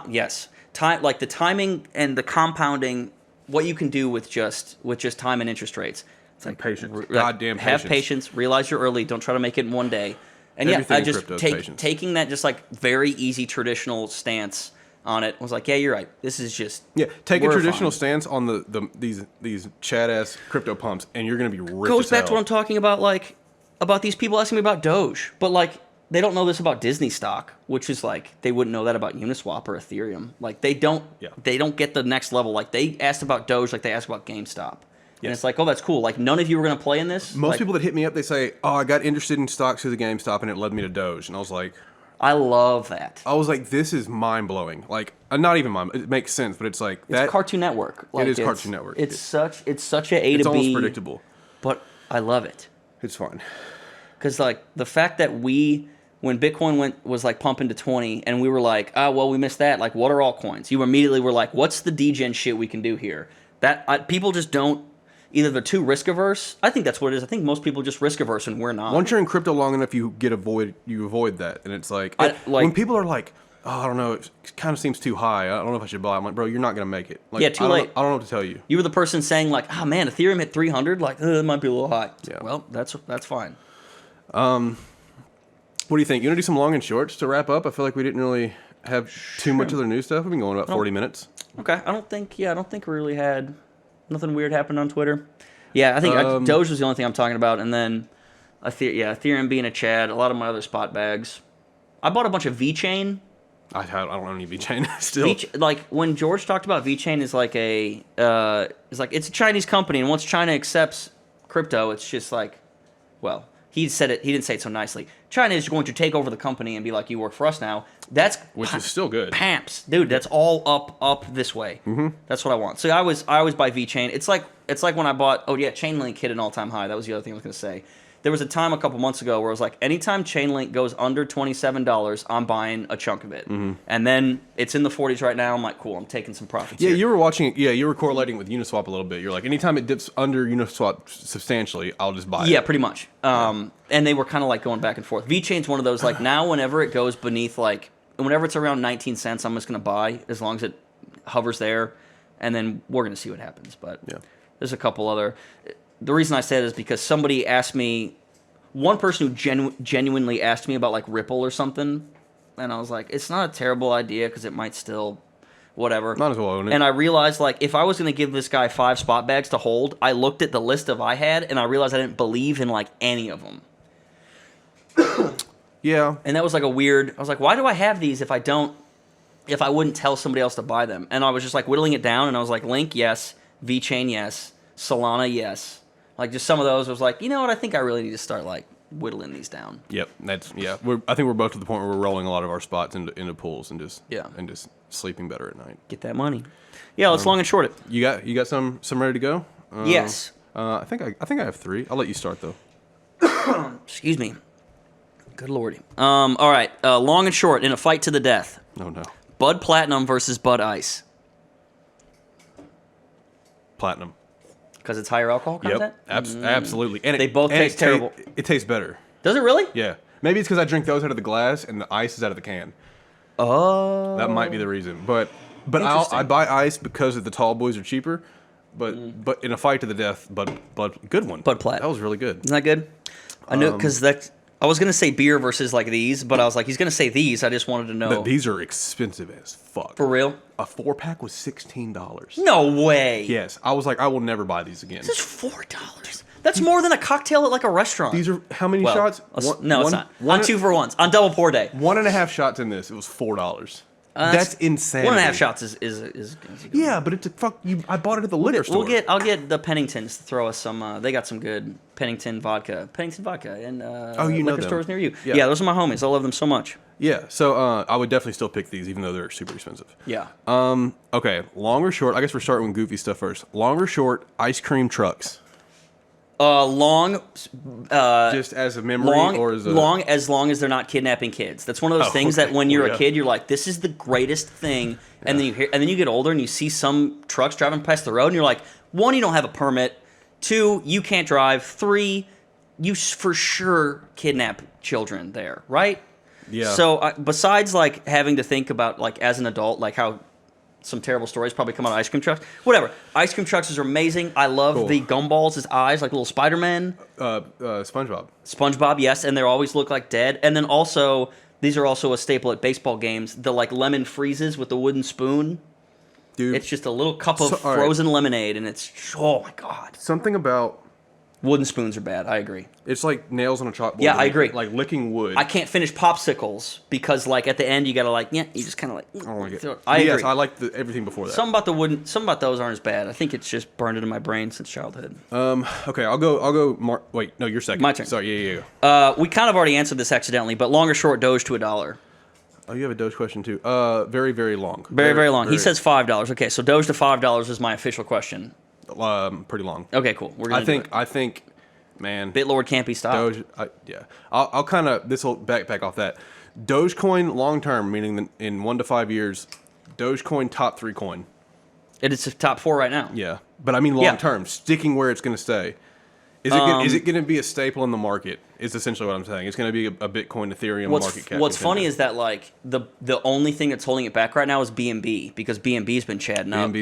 yes. Time like the timing and the compounding, what you can do with just time and interest rates. It's like patience. Like, Goddamn have patience. Realize you're early. Don't try to make it in one day. And Everything I in just crypto is patience. taking that just like very easy traditional stance on it. I was like, yeah, you're right. This is just Take a traditional fine. stance on these Chad ass crypto pumps, and you're gonna be rich. Goes as back hell. to what I'm talking about, like about these people asking me about Doge, but like they don't know this about Disney stock, which is like they wouldn't know that about Uniswap or Ethereum. Like they don't get the next level. Like they asked about Doge, like they asked about GameStop. And it's like, oh, that's cool. Like, none of you were going to play in this? Most like, people that hit me up, they say, oh, I got interested in stocks through the GameStop, and it led me to Doge. And I was like... I love that. I was like, this is mind-blowing. Like, not even mind. It makes sense, but it's like... It's Cartoon Network. Like, it is Cartoon Network. It's such a A to B... It's almost predictable. But I love it. It's fun. Because, like, the fact that when Bitcoin was like pumping to 20, and we were like, oh, well, we missed that. Like, what are altcoins? You immediately were like, what's the degen shit we can do here? People just don't... Either they're too risk averse. I think that's what it is. I think most people just risk averse, and we're not. Once you're in crypto long enough, you avoid that, and it's like when people are like, "Oh, I don't know, it kind of seems too high. I don't know if I should buy." I'm like, "Bro, you're not gonna make it." Like, too late. I don't know what to tell you. You were the person saying like, "Oh man, Ethereum hit 300. Like, it might be a little high." Yeah. Well, that's fine. What do you think? You want to do some long and shorts to wrap up? I feel like we didn't really have too much other new stuff. We've been going about 40 minutes. Okay, I don't think we really had nothing weird happened on Twitter. Yeah, I think Doge was the only thing I'm talking about, and then Ethereum being a Chad. A lot of my other spot bags. I bought a bunch of VeChain. I don't own any VeChain still. Like when George talked about VeChain is like it's a Chinese company, and once China accepts crypto, it's just like, well, he said it. He didn't say it so nicely. China is going to take over the company and be like, you work for us now. Which is still good. Pamps, dude. That's all up this way. Mm-hmm. That's what I want. So I always buy VeChain. It's like when I bought. Oh yeah, Chainlink hit an all-time high. That was the other thing I was gonna say. There was a time a couple months ago where I was like, anytime Chainlink goes under $27, I'm buying a chunk of it. Mm-hmm. And then it's in the 40s right now. I'm like, cool. I'm taking some profits. Yeah, here. you were watching. Yeah, you were correlating with Uniswap a little bit. You're like, anytime it dips under Uniswap substantially, I'll just buy it. Yeah, pretty much. And they were kind of like going back and forth. VeChain's one of those like now whenever it goes beneath like whenever it's around 19 cents, I'm just gonna buy as long as it hovers there, and then we're gonna see what happens. But there's a couple other. The reason I said it is because somebody asked me. One person who genuinely asked me about like Ripple or something, and I was like, it's not a terrible idea because it might still, whatever. Might as well own it. And I realized like if I was going to give this guy 5 spot bags to hold, I looked at the list of I had, and I realized I didn't believe in like any of them. Yeah. And that was like a weird. I was like, why do I have these if I wouldn't tell somebody else to buy them? And I was just like whittling it down, and I was like, Link, yes. VeChain, yes. Solana, yes. Like just some of those. I was like, you know what? I think I really need to start like whittling these down. Yep. I think we're both to the point where we're rolling a lot of our spots into pools and just sleeping better at night. Get that money. Yeah, let's long and short it. You got some ready to go? Yes. I think I have 3. I'll let you start though. Excuse me. Good lordy. All right. Long and short in a fight to the death. Oh no. Bud Platinum versus Bud Ice. Platinum. Because it's higher alcohol content? Yep. Absolutely. And They both taste terrible. It tastes better. Does it really? Yeah. Maybe it's because I drink those out of the glass and the ice is out of the can. Oh. That might be the reason. But Interesting. I buy ice because the tall boys are cheaper. But in a fight to the death, Bud, good one. Bud Platt. That was really good. Isn't that good? I knew because I was gonna say beer versus like these, but I was like, he's gonna say these. I just wanted to know. These are expensive as fuck. For real? A 4-pack was $16. No way. Yes. I was like, I will never buy these again. This is $4. That's more than a cocktail at like a restaurant. These are how many shots? It's not. On 2 for 1s. On double pour day. 1.5 shots in this. It was $4. That's insane. 1.5 shots is yeah, but it's a fuck. I bought it at the liquor store. I'll get the Penningtons to throw us some. They got some good Pennington vodka and liquor stores near you. Yeah, those are my homies. I love them so much. Yeah, so I would definitely still pick these, even though they're super expensive. Yeah. Okay, long or short? I guess we're starting with goofy stuff first. Long or short? Ice cream trucks. Long. Just as a memory, or as a long as they're not kidnapping kids. That's one of those things that when you're a kid, you're like, this is the greatest thing, and then you get older and you see some trucks driving past the road, and you're like, 1, you don't have a permit. 2, you can't drive. 3, you for sure kidnap children there, right? Yeah. So besides like having to think about like as an adult, like how some terrible stories probably come out of ice cream trucks. Whatever. Ice cream trucks are amazing. I love the gumballs as eyes, like little Spider-Man. SpongeBob. SpongeBob, yes, and they always look like dead. And then also, these are also a staple at baseball games. The like lemon freezes with the wooden spoon. Dude, it's just a little cup of frozen lemonade, and it's oh my god. Something about wooden spoons are bad. I agree. It's like nails on a chalkboard. Yeah, I agree. Like licking wood. I can't finish popsicles because, like, at the end you gotta like, you just kind of like. I don't like it. I agree. Yes, I like everything before that. Some about those aren't as bad. I think it's just burned into my brain since childhood. Okay, I'll go. Wait, no, you're second. My turn. Sorry, yeah. We kind of already answered this accidentally, but long or short, Doge to $1. Oh, you have a Doge question too. Very, very long. Very long. He says $5. Okay, so Doge to $5 is my official question. Pretty long. Okay, cool. We're gonna I think, man. BitLord can't be stopped. Doge, yeah. I'll kind of this will backpack off that. Dogecoin long term, meaning that in 1 to 5 years, Dogecoin top 3 coin. It is top 4 right now. Yeah, but I mean long term, sticking where it's going to stay. Is it going to be a staple in the market? Is essentially what I'm saying. It's going to be a Bitcoin, Ethereum market cap. What's funny is that like the only thing that's holding it back right now is BNB because BNB's been chatting up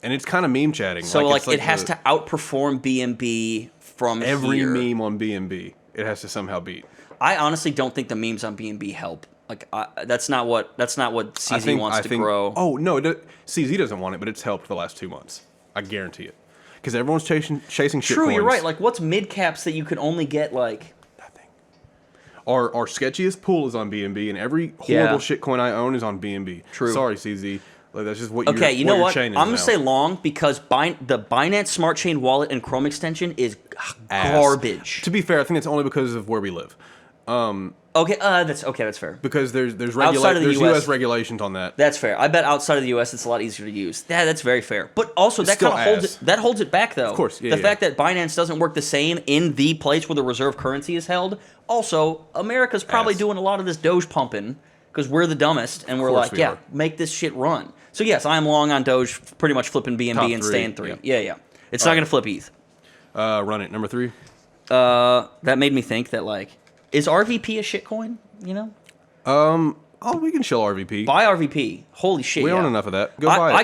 and it's kind of meme chatting. So like it has to outperform BNB from every here. meme on BNB. It has to somehow beat. I honestly don't think the memes on BNB help. Like that's not what CZ wants to grow. Oh no, CZ doesn't want it, but it's helped the last 2 months. I guarantee it. Because everyone's chasing shit True, coins. You're right. Like, what's mid caps that you could only get like nothing? Our sketchiest pool is on BNB, and every horrible shit coin I own is on BNB. True. Sorry, CZ. Like, that's just what. Okay, you know what? I'm gonna say long because the Binance Smart Chain wallet and Chrome extension is garbage. To be fair, I think it's only because of where we live. That's fair. Because there's outside of the US regulations on that. That's fair. I bet outside of the US it's a lot easier to use. Yeah, that's very fair. But also that kind of holds it back though. Of course, the fact that Binance doesn't work the same in the place where the reserve currency is held. Also, America's probably doing a lot of this Doge pumping because we're the dumbest and we're like, make this shit run. So yes, I am long on Doge, pretty much flipping BNB and staying 3. Yeah. It's not gonna flip ETH. Run it. Number 3. That made me think that like. Is RVP a shitcoin? You know. We can chill RVP. Buy RVP. Holy shit! We own enough of that. Go buy it. I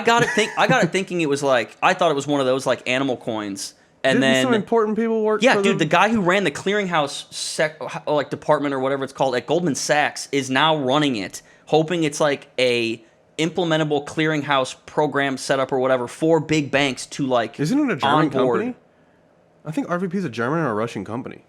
got it thinking it was like I thought it was one of those like animal coins, and Didn't then some important people work. Yeah, for dude, them? the guy who ran the clearinghouse department or whatever it's called at Goldman Sachs is now running it, hoping it's like a implementable clearinghouse program setup or whatever for big banks to like. Isn't it a German company? I think RVP is a German or a Russian company.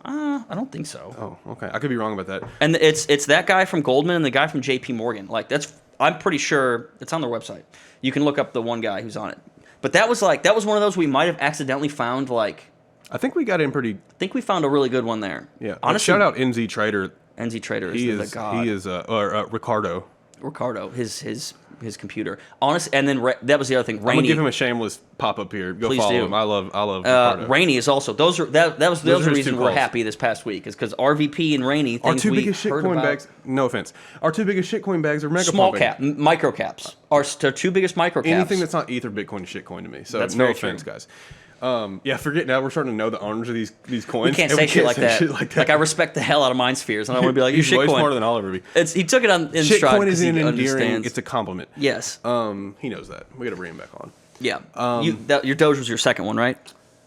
I don't think so. Oh, okay. I could be wrong about that. And it's that guy from Goldman and the guy from J.P. Morgan. Like I'm pretty sure it's on their website. You can look up the one guy who's on it. But that was one of those we might have accidentally found. Like I think we got in pretty. I think we found a really good one there. Yeah. Honestly, Shout out NZ Trader. NZ Trader is the god. He is Ricardo. Ricardo, his computer. Honest, and then that was the other thing. Rainy. I'm gonna give him a shameless pop up here. Go Please follow do. him. I love Ricardo. Rainy is also that was the other his reason two we're calls. happy this past week is because RVP and Rainy. Our Things two we biggest heard shitcoin about, bags. No offense. Our two biggest shitcoin bags are mega small pumping. cap, micro caps. Our two biggest micro caps. Anything that's not Ether, Bitcoin, is shitcoin to me. So That's no very offense, true. guys. Yeah, forget now. We're starting to know the owners of these coins. We can't and say shit like say that. shit like that. Like I respect the hell out of Mindspheres, and I want to be like, you He's way shitcoin. smarter than I'll ever be. He took it in stride Shitcoin is because he an endearing. understands. It's a compliment. Yes. He knows that. We got to bring him back on. Yeah. Your Doge was your second one, right?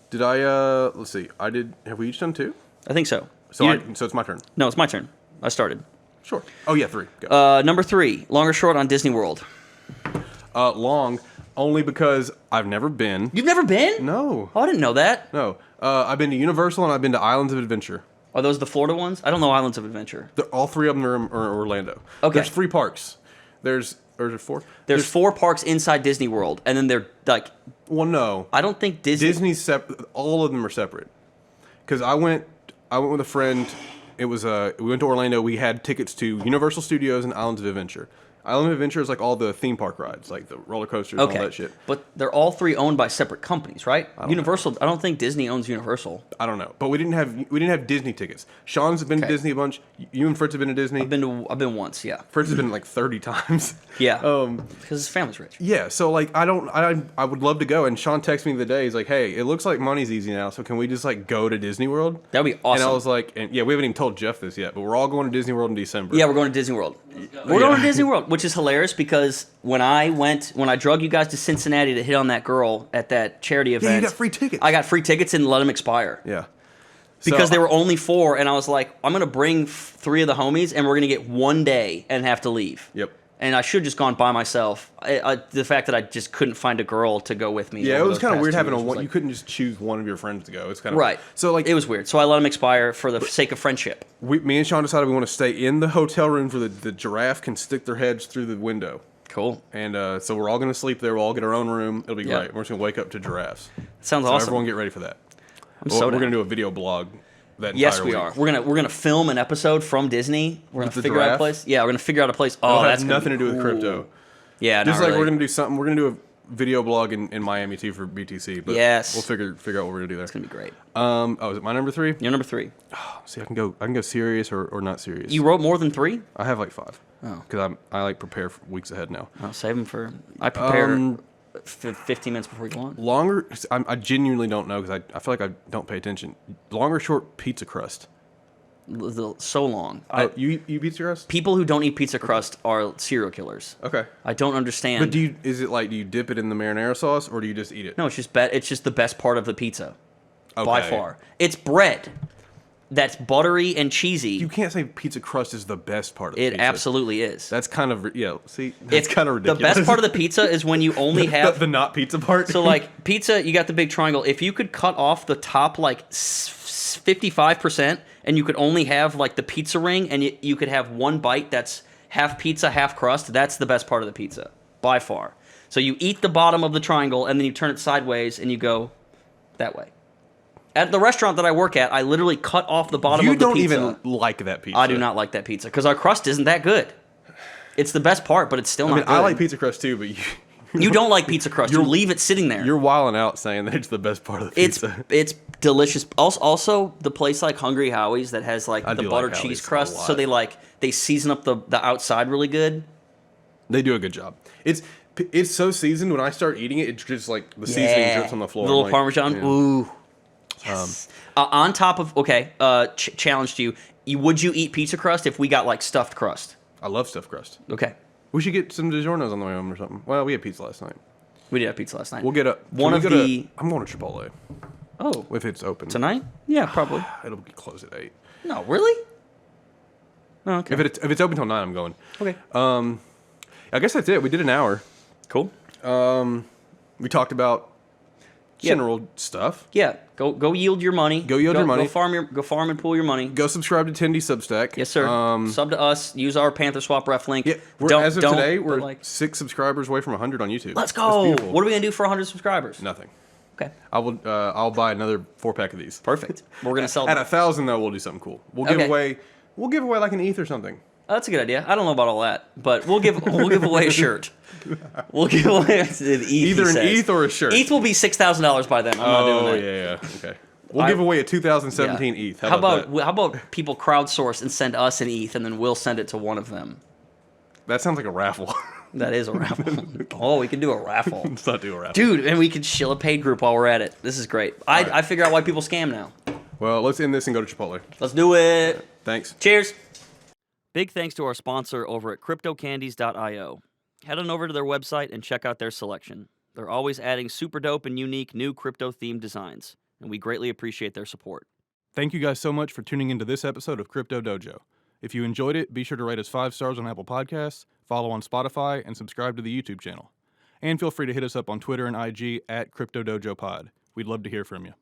Did I? Let's see. I did. Have we each done two? I think so. So so it's my turn. No, it's my turn. I started. Sure. Oh yeah, 3. Go. Number 3, long or short on Disney World. Long, only because I've never been. You've never been? No. Oh, I didn't know that. No. I've been to Universal and I've been to Islands of Adventure. Are those the Florida ones? I don't know Islands of Adventure. All 3 of them are in Orlando. Okay. There's 3 parks. Or is there 4? There's 4 parks inside Disney World, and then they're like. Well, no. I don't think Disney's separate. All of them are separate. Because I went with a friend. It was we went to Orlando. We had tickets to Universal Studios and Islands of Adventure. Island of Adventure is like all the theme park rides, like the roller coasters and all that shit. But they're all 3 owned by separate companies, right? Universal. I don't think Disney owns Universal. I don't know, but we didn't have Disney tickets. Sean's been to Disney a bunch. You and Fritz have been to Disney. I've been once, yeah. Fritz has been like 30 times. Yeah. Because his family's rich. Yeah, so like I would love to go. And Sean texted me the day. He's like, "Hey, it looks like money's easy now, so can we just like go to Disney World?" That'd be awesome. And I was like, we haven't even told Jeff this yet, but we're all going to Disney World in December. Yeah, we're going to Disney World. We're going to Disney World, which is hilarious because when I drug you guys to Cincinnati to hit on that girl at that charity event, you got free tickets. I got free tickets and let them expire. Yeah. Because there were only 4, and I was like, I'm going to bring 3 of the homies, and we're going to get 1 day and have to leave. Yep. And I should have just gone by myself. The fact that I just couldn't find a girl to go with me. Yeah, it was kind of weird having one. you couldn't just choose one of your friends to go. It's kind of right. So like it was weird. So I let them expire for the sake of friendship. Me and Sean decided we want to stay in the hotel room for the giraffe can stick their heads through the window. Cool. And so we're all going to sleep there. We'll all get our own room. It'll be Yeah. great. We're just going to wake up to giraffes. Sounds so awesome. Everyone get ready for that. So we're going to do a video blog. Yes, we are. We're gonna film an episode from Disney. We're gonna figure out a place. Yeah, we're gonna figure out a place. Oh, that's nothing to do with crypto. Yeah, just not like really. we're gonna do something. We're gonna do a video blog in Miami too for BTC. But yes, we'll figure out what we're gonna do there. It's gonna be great. Is it my number 3? Your number 3. Oh, see, I can go serious or not serious. You wrote more than 3? I have like 5. Oh, because I like prepare for weeks ahead now. I'll save them for. I prepare 15 minutes before we go on. Longer. I genuinely don't know because I feel like I don't pay attention. Long or short pizza crust. So long. You eat pizza crust? People who don't eat pizza crust are serial killers. Okay. I don't understand. But do you dip it in the marinara sauce or do you just eat it? No, it's just the best part of the pizza. Okay. By far. It's bread that's buttery and cheesy. You can't say pizza crust is the best part of the pizza. It absolutely is. That's kind of see. It's kind of ridiculous. The best part of the pizza is when you only have the not pizza part. So like pizza, you got the big triangle. If you could cut off the top like 55%, and you could only have like the pizza ring, and you could have one bite that's half pizza, half crust. That's the best part of the pizza by far. So you eat the bottom of the triangle, and then you turn it sideways, and you go that way. At the restaurant that I work at, I literally cut off the bottom of the pizza. You don't even like that pizza. I do not like that pizza because our crust isn't that good. It's the best part, but it's still not good. I like pizza crust too, but you don't like pizza crust. You leave it sitting there. You're wilding out saying that it's the best part of the pizza. It's delicious. Also, the place like Hungry Howie's that has like the butter cheese crust, so they season up the outside really good. They do a good job. It's so seasoned. When I start eating it, it's just like the seasoning drips on the floor. The little Parmesan. Yeah. Ooh. Yes. On top of challenge to you. Would you eat pizza crust if we got like stuffed crust? I love stuffed crust. Okay. We should get some DiGiorno's on the way home or something. Well, we had pizza last night. We did have pizza last night. We'll get a I'm going to Chipotle. Oh, if it's open tonight? Yeah, probably. It'll be closed at 8. No, really? Oh, okay. If it's open till 9, I'm going. Okay. I guess that's it. We did an hour. Cool. We talked about general stuff. Yeah, go yield your money. Go yield your money. Go farm and pool your money. Go subscribe to Tendies Substack. Yes, sir. Sub to us. Use our Panther Swap ref link. Yeah, as of today, we're 6 subscribers away from 100 on YouTube. Let's go. What are we gonna do for 100 subscribers? Nothing. Okay. I'll buy another 4-pack of these. Perfect. We're gonna sell at them. 1,000 though. We'll do something cool. We'll give away like an ETH or something. Oh, that's a good idea. I don't know about all that, but we'll give away a shirt. We'll give away an ETH. Either an ETH or a shirt. ETH will be $6,000 by then. I'm not doing that. Yeah. Okay. We'll give away a 2017 ETH. How about people crowdsource and send us an ETH, and then we'll send it to one of them? That sounds like a raffle. That is a raffle. Oh, we can do a raffle. Let's not do a raffle. Dude, and we could shill a paid group while we're at it. This is great. I figure out why people scam now. Well, let's end this and go to Chipotle. Let's do it. Thanks. Cheers. Big thanks to our sponsor over at CryptoCandies.io. Head on over to their website and check out their selection. They're always adding super dope and unique new crypto-themed designs, and we greatly appreciate their support. Thank you guys so much for tuning into this episode of Crypto Dojo. If you enjoyed it, be sure to rate us 5 stars on Apple Podcasts, follow on Spotify, and subscribe to the YouTube channel. And feel free to hit us up on Twitter and IG at CryptoDojoPod. We'd love to hear from you.